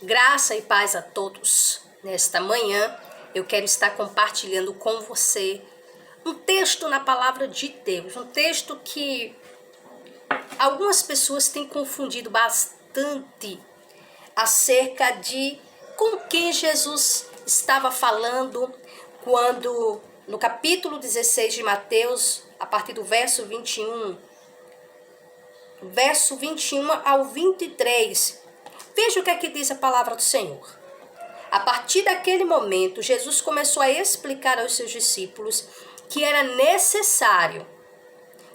Graça e paz a todos. Nesta manhã, eu quero estar compartilhando com você um texto na palavra de Deus. Um texto que algumas pessoas têm confundido bastante acerca de com quem Jesus estava falando quando, no capítulo 16 de Mateus, a partir do verso 21 ao 23, veja o que é que diz a palavra do Senhor. A partir daquele momento, Jesus começou a explicar aos seus discípulos que era necessário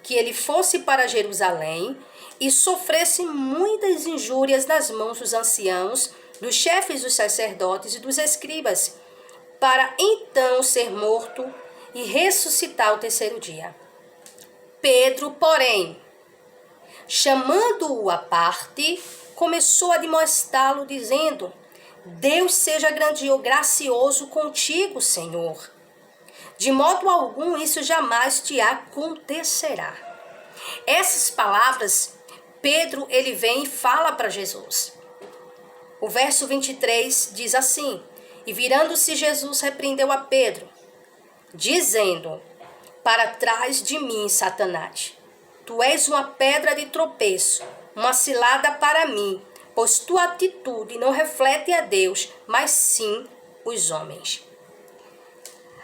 que ele fosse para Jerusalém e sofresse muitas injúrias nas mãos dos anciãos, dos chefes dos sacerdotes e dos escribas, para então ser morto e ressuscitar ao terceiro dia. Pedro, porém, chamando-o à parte, começou a admoestá-lo, dizendo: Deus seja gracioso contigo, Senhor. De modo algum isso jamais te acontecerá. Essas palavras, Pedro, ele vem e fala para Jesus. O verso 23 diz assim: E virando-se Jesus repreendeu a Pedro, dizendo: Para trás de mim, Satanás. Tu és uma pedra de tropeço, uma cilada para mim, pois tua atitude não reflete a Deus, mas sim os homens.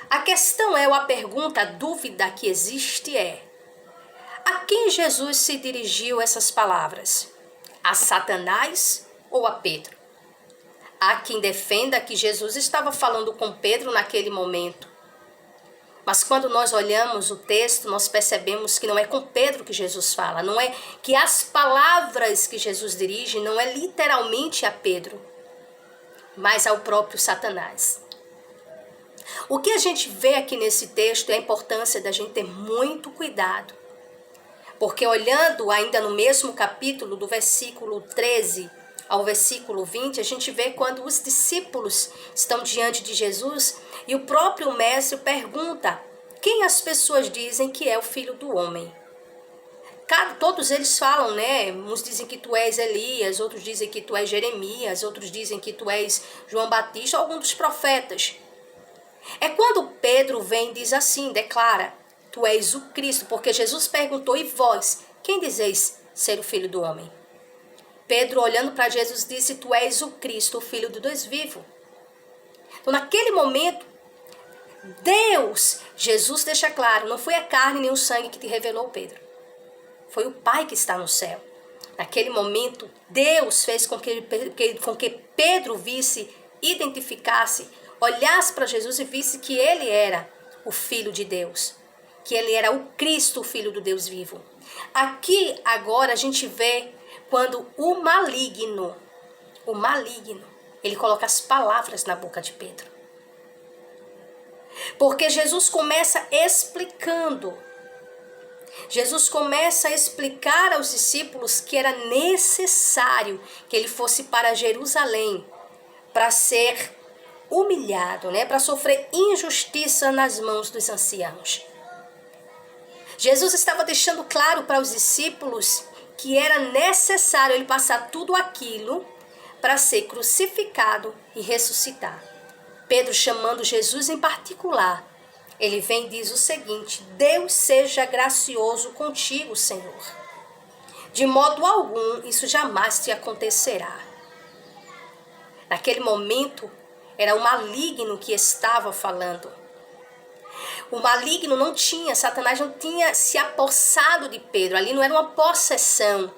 A questão é, ou a pergunta, a dúvida que existe é: a quem Jesus se dirigiu essas palavras? A Satanás ou a Pedro? Há quem defenda que Jesus estava falando com Pedro naquele momento. Mas quando nós olhamos o texto, nós percebemos que não é com Pedro que Jesus fala, não é que as palavras que Jesus dirige não é literalmente a Pedro, mas ao próprio Satanás. O que a gente vê aqui nesse texto é a importância da gente ter muito cuidado, porque olhando ainda no mesmo capítulo, do versículo 13 ao versículo 20, a gente vê quando os discípulos estão diante de Jesus e o próprio mestre pergunta: quem as pessoas dizem que é o Filho do Homem? Todos eles falam, né? Uns dizem que tu és Elias, outros dizem que tu és Jeremias, outros dizem que tu és João Batista, algum dos profetas. É quando Pedro vem e diz assim, declara: tu és o Cristo, porque Jesus perguntou: e vós, quem dizeis ser o Filho do Homem? Pedro, olhando para Jesus, disse: tu és o Cristo, o Filho do Deus vivo. Então, naquele momento, Jesus deixa claro, não foi a carne nem o sangue que te revelou, Pedro. Foi o Pai que está no céu. Naquele momento, Deus fez com que Pedro visse, identificasse, olhasse para Jesus e visse que ele era o Filho de Deus, que ele era o Cristo, o Filho do Deus vivo. Aqui, agora, a gente vê quando o maligno, ele coloca as palavras na boca de Pedro. Porque Jesus começa explicando. Jesus começa a explicar aos discípulos que era necessário que ele fosse para Jerusalém para ser humilhado, né? Para sofrer injustiça nas mãos dos anciãos. Jesus estava deixando claro para os discípulos que era necessário ele passar tudo aquilo para ser crucificado e ressuscitar. Pedro, chamando Jesus em particular, ele vem e diz o seguinte: Deus seja gracioso contigo, Senhor. De modo algum isso jamais te acontecerá. Naquele momento, era o maligno que estava falando. O maligno Satanás não tinha se apossado de Pedro, ali não era uma possessão.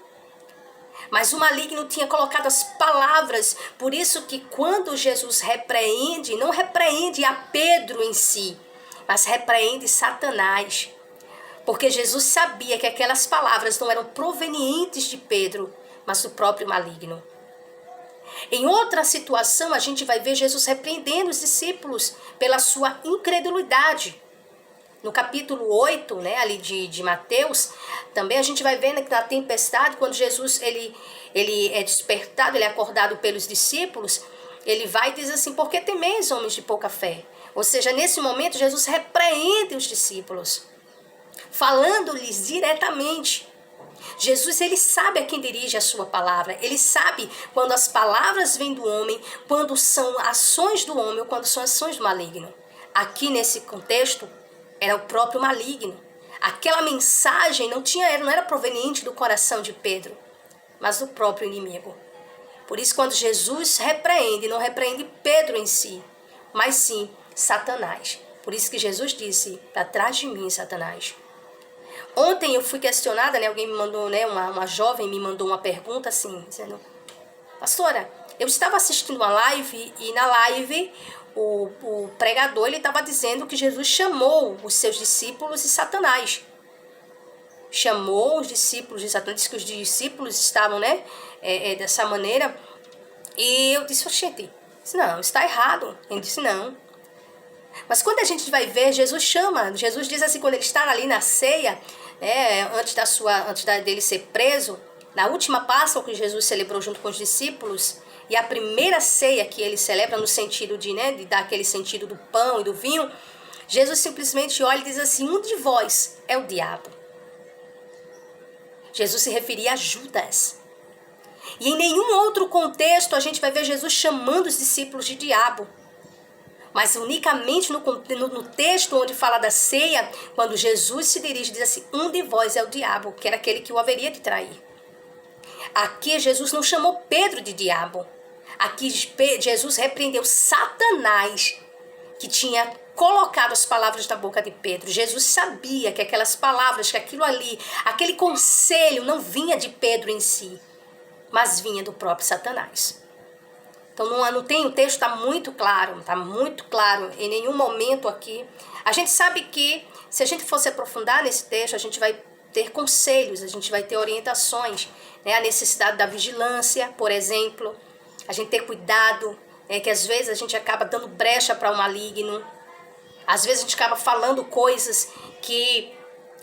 Mas o maligno tinha colocado as palavras, por isso que quando Jesus repreende, não repreende a Pedro em si, mas repreende Satanás. Porque Jesus sabia que aquelas palavras não eram provenientes de Pedro, mas do próprio maligno. Em outra situação, a gente vai ver Jesus repreendendo os discípulos pela sua incredulidade. No capítulo 8, né, ali de Mateus, também a gente vai ver, né, que na tempestade, quando Jesus ele é despertado, ele é acordado pelos discípulos, ele vai e diz assim: por que temeis, homens de pouca fé? Ou seja, nesse momento, Jesus repreende os discípulos, falando-lhes diretamente. Jesus, ele sabe a quem dirige a sua palavra. Ele sabe quando as palavras vêm do homem, quando são ações do homem ou quando são ações do maligno. Aqui nesse contexto, era o próprio maligno. Aquela mensagem não era proveniente do coração de Pedro, mas do próprio inimigo. Por isso, quando Jesus repreende, não repreende Pedro em si, mas sim Satanás. Por isso que Jesus disse, para trás de mim, Satanás. Ontem eu fui questionada, alguém me mandou, uma jovem me mandou uma pergunta assim, dizendo: pastora, eu estava assistindo uma live e na live o pregador ele estava dizendo que Jesus chamou os seus discípulos de Satanás. Chamou os discípulos de Satanás, disse que os discípulos estavam, dessa maneira. E eu disse, gente, não, está errado. Ele disse, não. Mas quando a gente vai ver, Jesus diz assim, quando ele está ali na ceia, antes dele ser preso, na última Páscoa que Jesus celebrou junto com os discípulos, e a primeira ceia que ele celebra no sentido de dar aquele sentido do pão e do vinho, Jesus simplesmente olha e diz assim, um de vós é o diabo. Jesus se referia a Judas. E em nenhum outro contexto a gente vai ver Jesus chamando os discípulos de diabo. Mas unicamente no texto onde fala da ceia, quando Jesus se dirige, diz assim, um de vós é o diabo, que era aquele que o haveria de trair. Aqui Jesus não chamou Pedro de diabo. Aqui Jesus repreendeu Satanás, que tinha colocado as palavras na boca de Pedro. Jesus sabia que aquelas palavras, que aquilo ali, aquele conselho não vinha de Pedro em si, mas vinha do próprio Satanás. Então não tem, o texto está muito claro, em nenhum momento aqui. A gente sabe que se a gente fosse aprofundar nesse texto, a gente vai ter conselhos, a gente vai ter orientações, a necessidade da vigilância, por exemplo, a gente ter cuidado, que às vezes a gente acaba dando brecha para o maligno, às vezes a gente acaba falando coisas que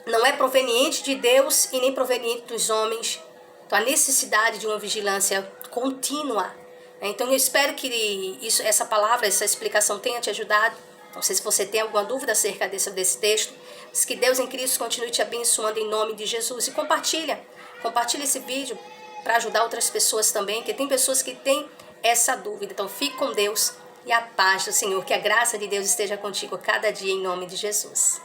não é proveniente de Deus e nem proveniente dos homens. Então a necessidade de uma vigilância contínua. Então eu espero que essa palavra, essa explicação tenha te ajudado. Não sei se você tem alguma dúvida acerca desse texto, mas que Deus em Cristo continue te abençoando em nome de Jesus. E compartilha esse vídeo para ajudar outras pessoas também, que tem pessoas que têm essa dúvida. Então fique com Deus e a paz do Senhor, que a graça de Deus esteja contigo cada dia em nome de Jesus.